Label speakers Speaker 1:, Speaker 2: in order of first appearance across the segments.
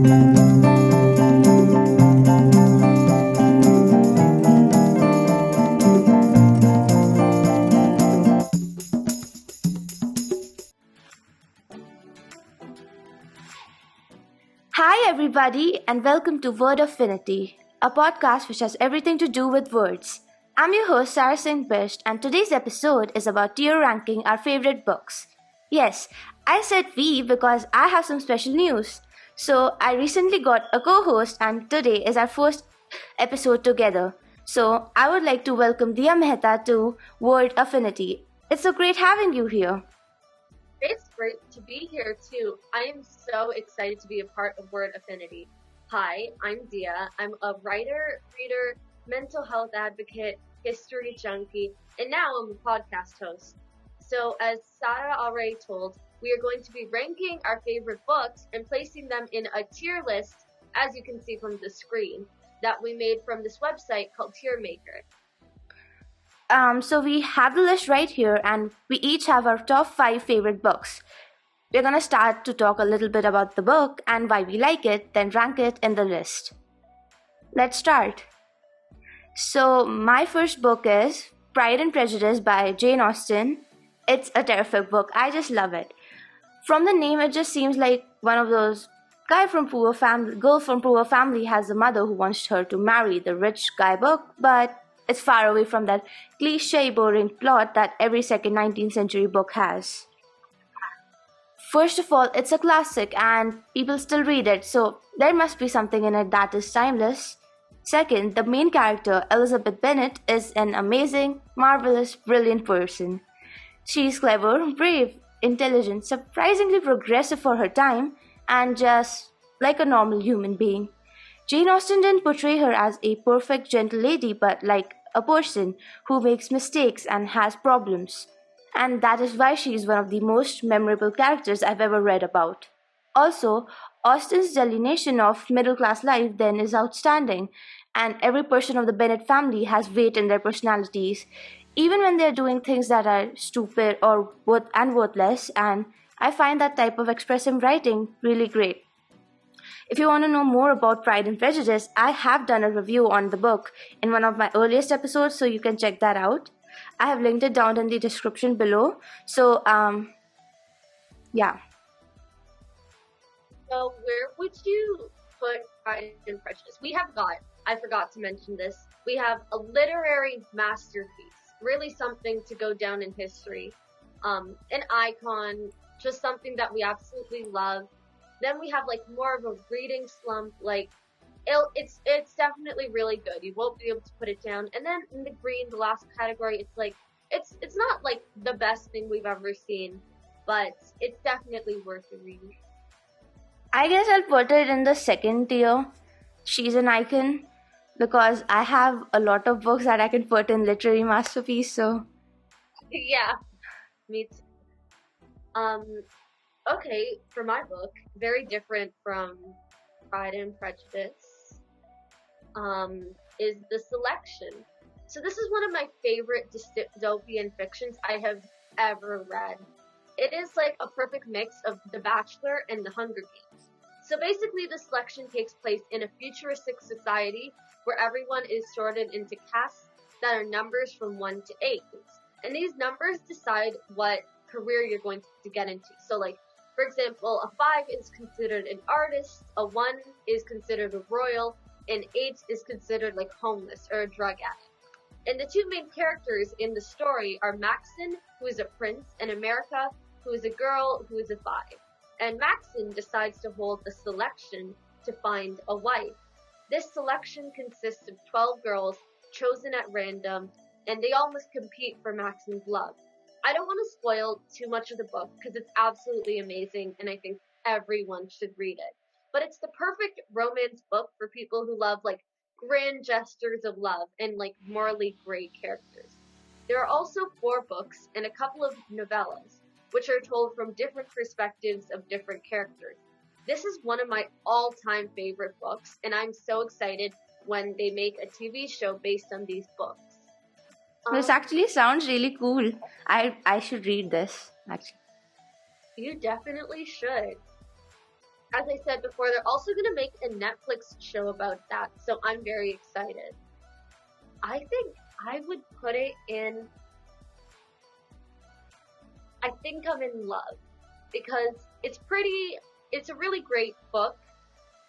Speaker 1: Hi, everybody, and welcome to Word Affinity, a podcast which has everything to do with words. I'm your host, Sarah Singh Bisht, and today's episode is about tier ranking our favorite books. Yes, I said we because I have some special news. So, I recently got a co host, and today is our first episode together. So, I would like to welcome Dia Mehta to Word Affinity. It's so great having you here.
Speaker 2: It's great to be here too. I am so excited to be a part of Word Affinity. Hi, I'm Dia. I'm a writer, reader, mental health advocate, history junkie, and now I'm a podcast host. So as Sarah already told, we are going to be ranking our favorite books and placing them in a tier list, as you can see from the screen, that we made from this website called Tier Maker.
Speaker 1: So we have the list right here, and we each have our top 5 favorite books. We're gonna start to talk a little bit about the book and why we like it, then rank it in the list. Let's start. So my first book is Pride and Prejudice by Jane Austen. It's a terrific book. I just love it. From the name, it just seems like one of those girl from poor family has a mother who wants her to marry the rich guy book, but it's far away from that cliche boring plot that every second 19th century book has. First of all, it's a classic and people still read it, so there must be something in it that is timeless. Second, the main character, Elizabeth Bennet, is an amazing, marvelous, brilliant person. She is clever, brave, intelligent, surprisingly progressive for her time, and just like a normal human being. Jane Austen didn't portray her as a perfect, gentle lady, but like a person who makes mistakes and has problems. And that is why she is one of the most memorable characters I've ever read about. Also, Austen's delineation of middle class life then is outstanding, and every person of the Bennet family has weight in their personalities, even when they're doing things that are stupid or worthless, and I find that type of expressive writing really great. If you want to know more about Pride and Prejudice, I have done a review on the book in one of my earliest episodes, so you can check that out. I have linked it down in the description below. So, yeah.
Speaker 2: So where would you put Pride and Prejudice? I forgot to mention this, we have a literary masterpiece, really something to go down in history, an icon, just something that we absolutely love. Then we have like more of a reading slump, like it's definitely really good. You won't be able to put it down. And then in the green, the last category, it's like it's not like the best thing we've ever seen, but it's definitely worth the read.
Speaker 1: I guess I'll put it in the second tier. She's an icon because I have a lot of books that I can put in literary masterpiece, so
Speaker 2: Yeah, me too. Okay, for my book, very different from Pride and Prejudice, is The Selection. So this is one of my favorite dystopian fictions I have ever read. It is like a perfect mix of The Bachelor and The Hunger Games. So basically, The Selection takes place in a futuristic society where everyone is sorted into castes that are numbers from 1 to 8. And these numbers decide what career you're going to get into. So like, for example, a 5 is considered an artist, a 1 is considered a royal, and 8 is considered like homeless or a drug addict. And the two main characters in the story are Maxon, who is a prince, and America, who is a girl who is a 5. And Maxon decides to hold a selection to find a wife. This selection consists of 12 girls chosen at random, and they all must compete for Maxon's love. I don't want to spoil too much of the book because it's absolutely amazing and I think everyone should read it. But it's the perfect romance book for people who love like grand gestures of love and like morally great characters. There are also 4 books and a couple of novellas, which are told from different perspectives of different characters. This is one of my all-time favorite books, and I'm so excited when they make a TV show based on these books.
Speaker 1: this actually sounds really cool. I should read this, actually.
Speaker 2: You definitely should. as I said before, they're also going to make a Netflix show about that, so I'm very excited. I think I would put it in, I think I'm in love, because it's a really great book,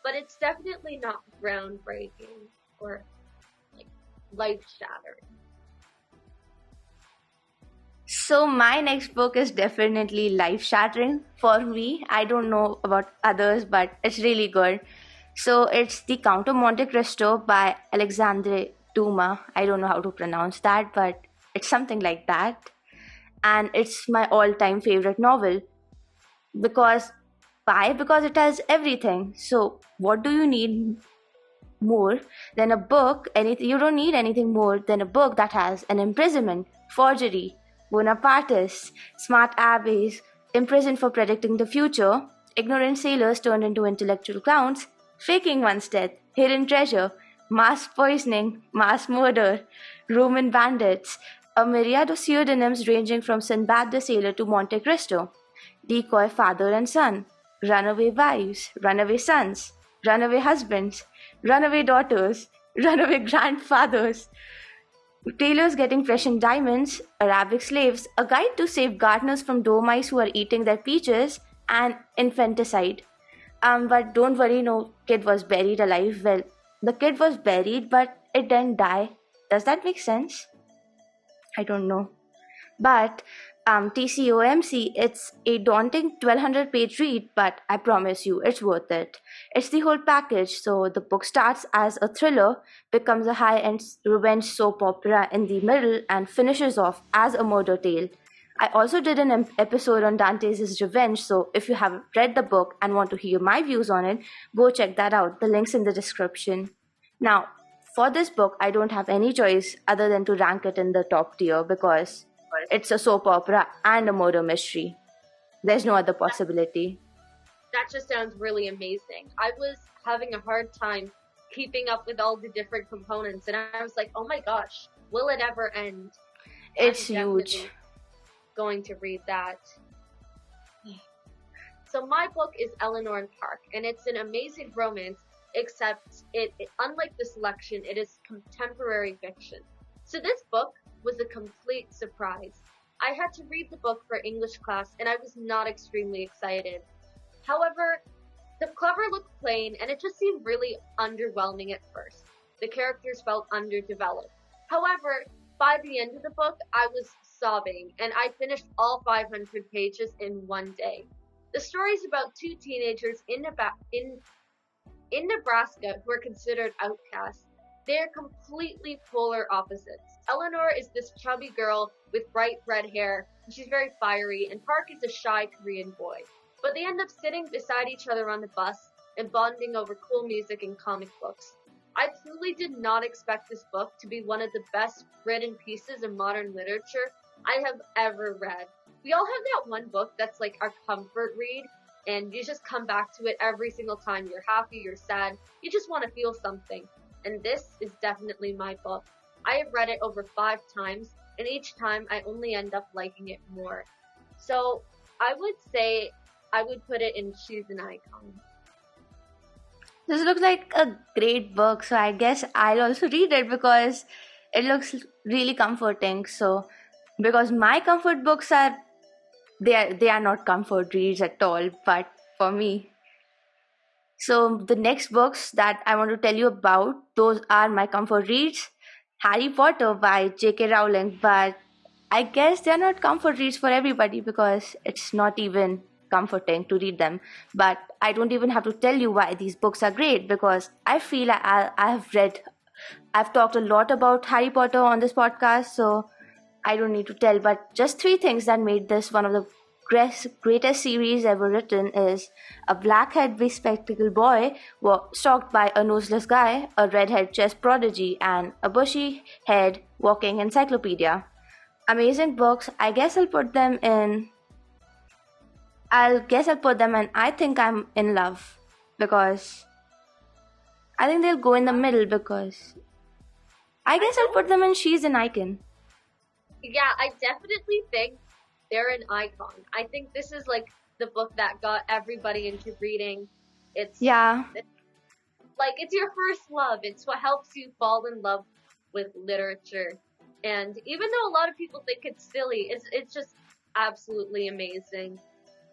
Speaker 2: but it's definitely not groundbreaking or like life-shattering.
Speaker 1: So my next book is definitely life-shattering for me. I don't know about others, but it's really good. So it's The Count of Monte Cristo by Alexandre Dumas. I don't know how to pronounce that, but it's something like that. And it's my all-time favorite novel. Because why? Because it has everything. So what do you need more than a book? Anything, you don't need anything more than a book that has an imprisonment, forgery, Bonapartists, smart abbeys, imprisoned for predicting the future, ignorant sailors turned into intellectual clowns, faking one's death, hidden treasure, mass poisoning, mass murder, Roman bandits, a myriad of pseudonyms ranging from Sinbad the Sailor to Monte Cristo, decoy father and son, runaway wives, runaway sons, runaway husbands, runaway daughters, runaway grandfathers, tailors getting precious diamonds, Arabic slaves, a guide to save gardeners from dormice who are eating their peaches, and infanticide. But don't worry, no kid was buried alive. Well, the kid was buried, but it didn't die. Does that make sense? I don't know. But TCOMC, it's a daunting 1200 page read, but I promise you, it's worth it. It's the whole package. So the book starts as a thriller, becomes a high end revenge soap opera in the middle, and finishes off as a murder tale. I also did an episode on Dante's Revenge, so if you haven't read the book and want to hear my views on it, go check that out. The link's in the description. Now, for this book, I don't have any choice other than to rank it in the top tier because it's a soap opera and a murder mystery. There's no other possibility.
Speaker 2: That just sounds really amazing. I was having a hard time keeping up with all the different components, and I was like, oh my gosh, will it ever end?
Speaker 1: It's
Speaker 2: I'm
Speaker 1: huge.
Speaker 2: Going to read that. So my book is Eleanor Park, and it's an amazing romance, except unlike The Selection, it is contemporary fiction. So this book was a complete surprise. I had to read the book for English class, and I was not extremely excited. However, the cover looked plain, and it just seemed really underwhelming at first. The characters felt underdeveloped. However, by the end of the book, I was sobbing, and I finished all 500 pages in one day. The story is about two teenagers in Nebraska who are considered outcasts. They are completely polar opposites. Eleanor is this chubby girl with bright red hair, and she's very fiery, and Park is a shy Korean boy. But they end up sitting beside each other on the bus and bonding over cool music and comic books. I truly did not expect this book to be one of the best written pieces of modern literature I have ever read. We all have that one book that's like our comfort read, and you just come back to it every single time. You're happy, you're sad, you just want to feel something. And this is definitely my book. I have read it over 5 times, and each time I only end up liking it more. So I would say I would put it in She's an Icon.
Speaker 1: This looks like a great book, so I guess I'll also read it because it looks really comforting. So, because my comfort books they are not comfort reads at all, but for me. So the next books that I want to tell you about, those are my comfort reads. Harry Potter by J.K. Rowling, but I guess they're not comfort reads for everybody because it's not even comforting to read them. But I don't even have to tell you why these books are great because I feel I've talked a lot about Harry Potter on this podcast, so I don't need to tell. But just 3 things that made this one of the greatest series ever written is a black-haired bespectacled boy stalked by a noseless guy, a red-haired chess prodigy, and a bushy-haired walking encyclopedia. Amazing books. I guess I'll put them in. I think I'm in love because I think they'll go in the middle because I guess I'll put them in She's an Icon.
Speaker 2: Yeah, I definitely think they're an icon. I think this is like the book that got everybody into reading.
Speaker 1: Yeah.
Speaker 2: It's your first love. It's what helps you fall in love with literature. And even though a lot of people think it's silly, it's just absolutely amazing.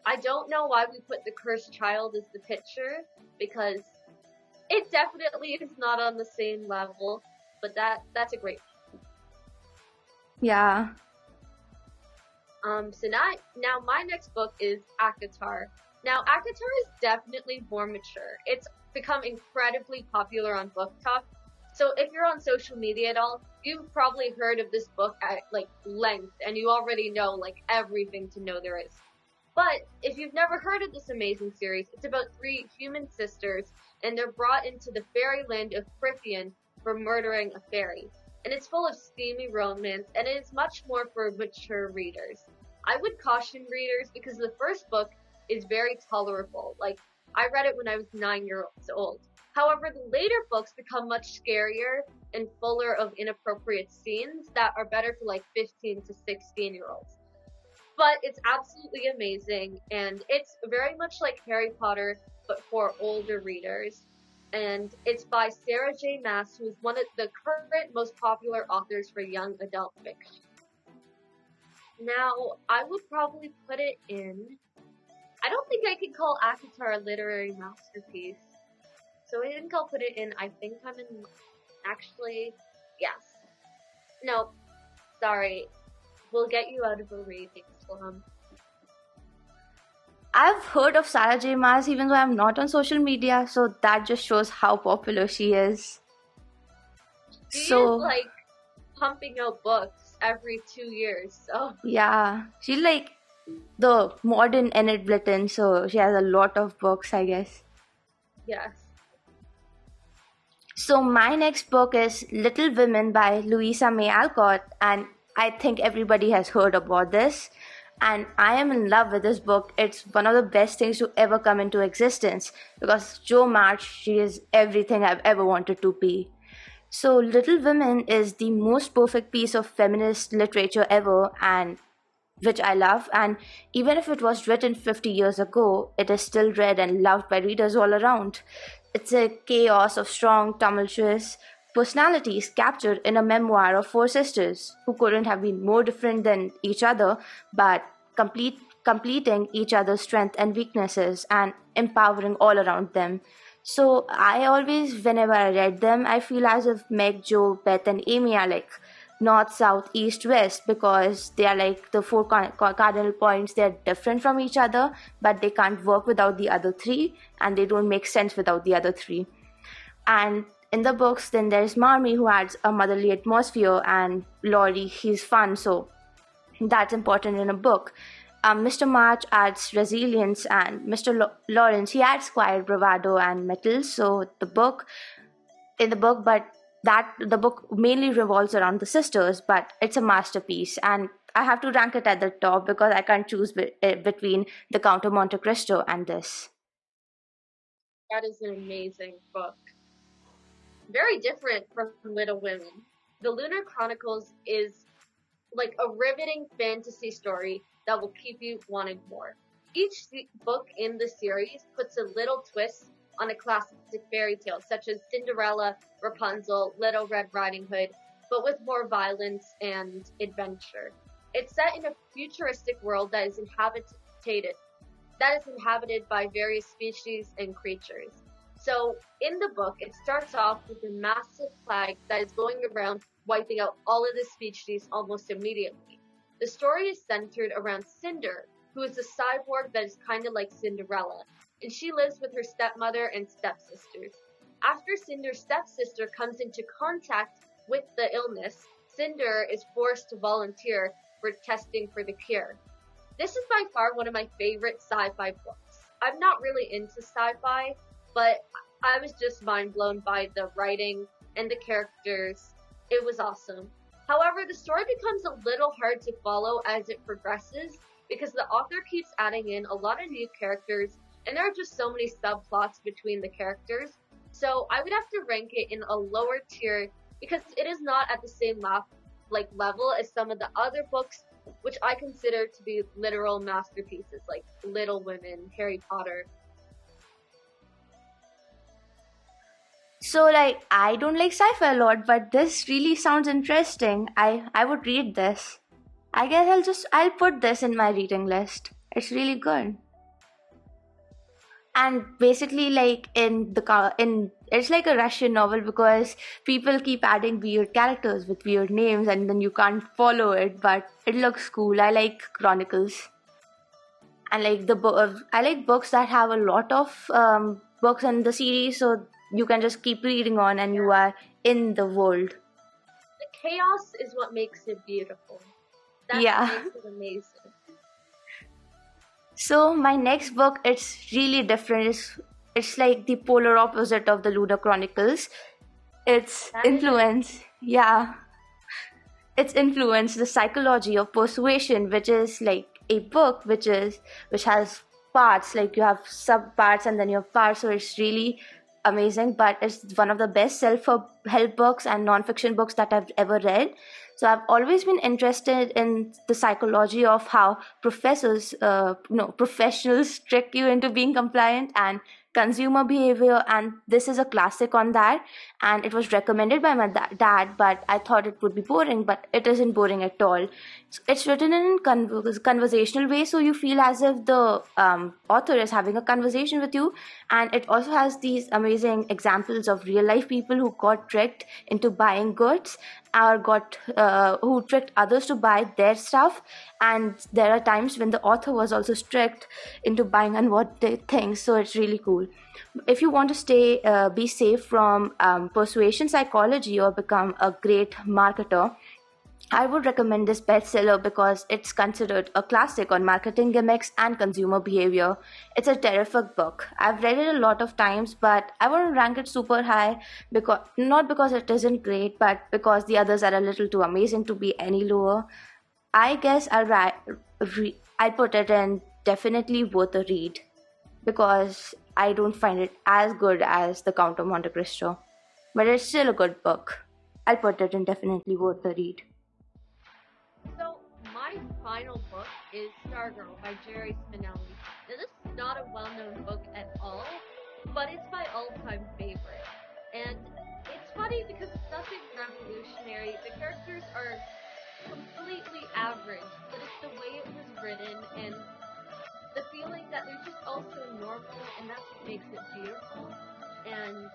Speaker 2: I don't know why we put The Cursed Child as the picture, because it definitely is not on the same level, but that's a great.
Speaker 1: Yeah.
Speaker 2: So now my next book is ACOTAR. Now ACOTAR is definitely more mature. It's become incredibly popular on Book Talk. So if you're on social media at all, you've probably heard of this book at length, and you already know everything to know there is. But if you've never heard of this amazing series, it's about 3 human sisters, and they're brought into the fairyland of Prythian for murdering a fairy. And it's full of steamy romance, and it is much more for mature readers. I would caution readers because the first book is very tolerable. I read it when I was 9 years old. However, the later books become much scarier and fuller of inappropriate scenes that are better for 15 to 16-year-olds. But it's absolutely amazing, and it's very much like Harry Potter, but for older readers. And it's by Sarah J. Maas, who is one of the current most popular authors for young adult fiction. Now, I would probably put it in. I don't think I could call ACOTAR a literary masterpiece, so I think I'll put it in. I think I'm in. Actually, yes. No, sorry. We'll get you out of a reading slump.
Speaker 1: I've heard of Sarah J. Maas even though I'm not on social media, so that just shows how popular she is.
Speaker 2: She is pumping out books every 2 years, so.
Speaker 1: Yeah, she's the modern Enid Blyton, so she has a lot of books, I guess.
Speaker 2: Yes.
Speaker 1: So my next book is Little Women by Louisa May Alcott, and I think everybody has heard about this. And I am in love with this book. It's one of the best things to ever come into existence because Jo March, she is everything I've ever wanted to be. So Little Women is the most perfect piece of feminist literature ever, and which I love. And even if it was written 50 years ago, it is still read and loved by readers all around. It's a chaos of strong, tumultuous personalities captured in a memoir of 4 sisters who couldn't have been more different than each other, but completing each other's strengths and weaknesses and empowering all around them. So I always, whenever I read them, I feel as if Meg, Jo, Beth, and Amy are north, south, east, west, because they are the 4 cardinal points. They're different from each other, but they can't work without the other 3, and they don't make sense without the other 3. And in the books, then there's Marmee, who adds a motherly atmosphere, and Laurie, he's fun, so that's important in a book. Mr. March adds resilience, and Mr. Lawrence, he adds quiet bravado and mettle. So the book mainly revolves around the sisters, but it's a masterpiece, and I have to rank it at the top because I can't choose between The Count of Monte Cristo and this.
Speaker 2: That is an amazing book. Very different from Little Women. The Lunar Chronicles is a riveting fantasy story that will keep you wanting more. Each book in the series puts a little twist on a classic fairy tale, such as Cinderella, Rapunzel, Little Red Riding Hood, but with more violence and adventure. It's set in a futuristic world that is inhabited by various species and creatures. So, in the book, it starts off with a massive plague that is going around wiping out all of the species almost immediately. The story is centered around Cinder, who is a cyborg that is kind of like Cinderella, and she lives with her stepmother and stepsisters. After Cinder's stepsister comes into contact with the illness, Cinder is forced to volunteer for testing for the cure. This is by far one of my favorite sci-fi books. I'm not really into sci-fi, but I was just mind blown by the writing and the characters. It was awesome. However, the story becomes a little hard to follow as it progresses because the author keeps adding in a lot of new characters, and there are just so many subplots between the characters. So I would have to rank it in a lower tier because it is not at the same level as some of the other books, which I consider to be literal masterpieces like Little Women, Harry Potter.
Speaker 1: So like I don't like sci-fi a lot, but this really sounds interesting. I would read this. I guess I'll put this in my reading list. It's really good. And basically like in it's like a Russian novel because people keep adding weird characters with weird names and then you can't follow it, but it looks cool. I like chronicles. And like I like books that have a lot of books in the series, so you can just keep reading on and you are in the world.
Speaker 2: The chaos is what makes it beautiful. That's what
Speaker 1: Yeah.
Speaker 2: makes it amazing.
Speaker 1: So my next book, it's really different. It's like the polar opposite of the Lunar Chronicles. It's
Speaker 2: That is
Speaker 1: influence. Yeah. It's influence the psychology of persuasion, which is like a book which has parts, like you have sub parts and then you have parts, so it's really amazing. But it's one of the best self-help books and non-fiction books that I've ever read. So I've always been interested in the psychology of how professionals trick you into being compliant and consumer behavior, and this is a classic on that. And it was recommended by my dad, but I thought it would be boring, but it isn't boring at all. It's written in conversational way, so you feel as if the author is having a conversation with you. And it also has these amazing examples of real life people who got tricked into buying goods, or got who tricked others to buy their stuff. And there are times when the author was also tricked into buying unwanted things, so it's really cool. If you want to be safe from persuasion psychology or become a great marketer, I would recommend this bestseller because it's considered a classic on marketing gimmicks and consumer behavior. It's a terrific book. I've read it a lot of times, but I wouldn't rank it super high, because not because it isn't great, but because the others are a little too amazing to be any lower. I guess I'll put it in definitely worth a read, because I don't find it as good as The Count of Monte Cristo, but it's still a good book. I'll put it in definitely worth a read.
Speaker 2: So my final book is Stargirl by Jerry Spinelli. Now this is not a well-known book at all, but it's my all-time favorite. And it's funny because it's nothing revolutionary. The characters are completely average, but it's the way it was written and the feeling that they're just also normal, and that's what makes it beautiful. And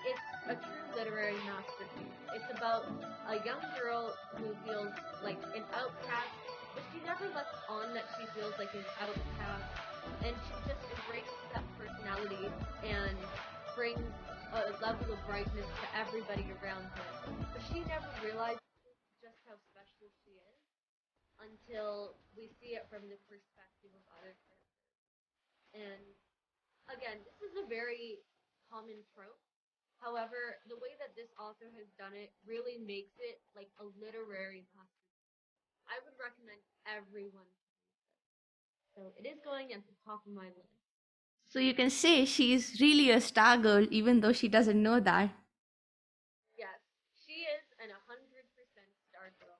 Speaker 2: it's a true literary masterpiece. It's about a young girl who feels like an outcast, but she never lets on that she feels like an outcast, and she just embraces that personality and brings a level of brightness to everybody around her. But she never realizes just how special she is until we see it from the perspective of other characters. And again, this is a very common trope. However, the way that this author has done it really makes it like a literary masterpiece. I would recommend everyone to read this. So it is going at the top of my list.
Speaker 1: So you can say she's really a star girl even though she doesn't know that.
Speaker 2: Yes, she is an 100% star girl.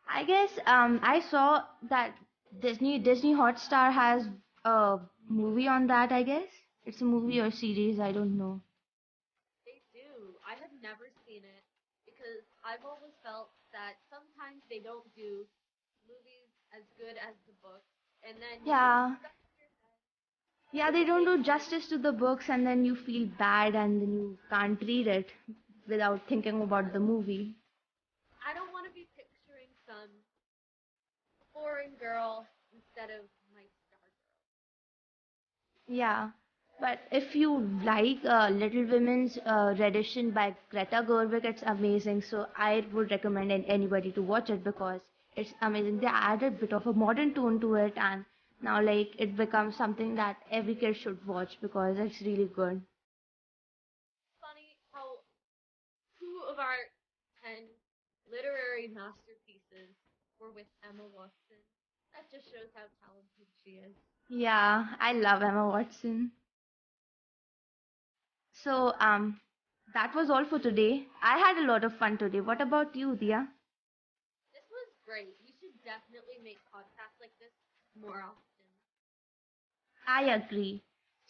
Speaker 1: I guess I saw that Disney Hotstar has a movie on that, I guess. It's a movie or series, I don't know.
Speaker 2: They do. I have never seen it because I've always felt that sometimes they don't do movies as good as the book, and then you get
Speaker 1: Yeah.
Speaker 2: stuck in your head
Speaker 1: Yeah,
Speaker 2: with
Speaker 1: they
Speaker 2: the
Speaker 1: don't
Speaker 2: main
Speaker 1: do
Speaker 2: character.
Speaker 1: justice to the books and then you feel bad and then you can't read it without thinking about the movie.
Speaker 2: I don't want to be picturing some foreign girl instead of my star girl.
Speaker 1: Yeah. But if you like Little Women's rendition by Greta Gerwig, it's amazing. So I would recommend anybody to watch it because it's amazing. They added a bit of a modern tone to it, and now like it becomes something that every kid should watch because it's really good.
Speaker 2: Funny how two of our 10 literary masterpieces were with Emma Watson. That just shows how talented she is.
Speaker 1: Yeah, I love Emma Watson. So that was all for today. I had a lot of fun today. What about you, Dia?
Speaker 2: This was great. We should definitely make podcasts like this more often.
Speaker 1: I agree.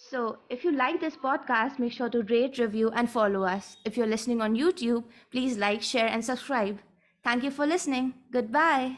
Speaker 1: So, if you like this podcast, make sure to rate, review, and follow us. If you're listening on YouTube, please like, share, and subscribe. Thank you for listening. Goodbye.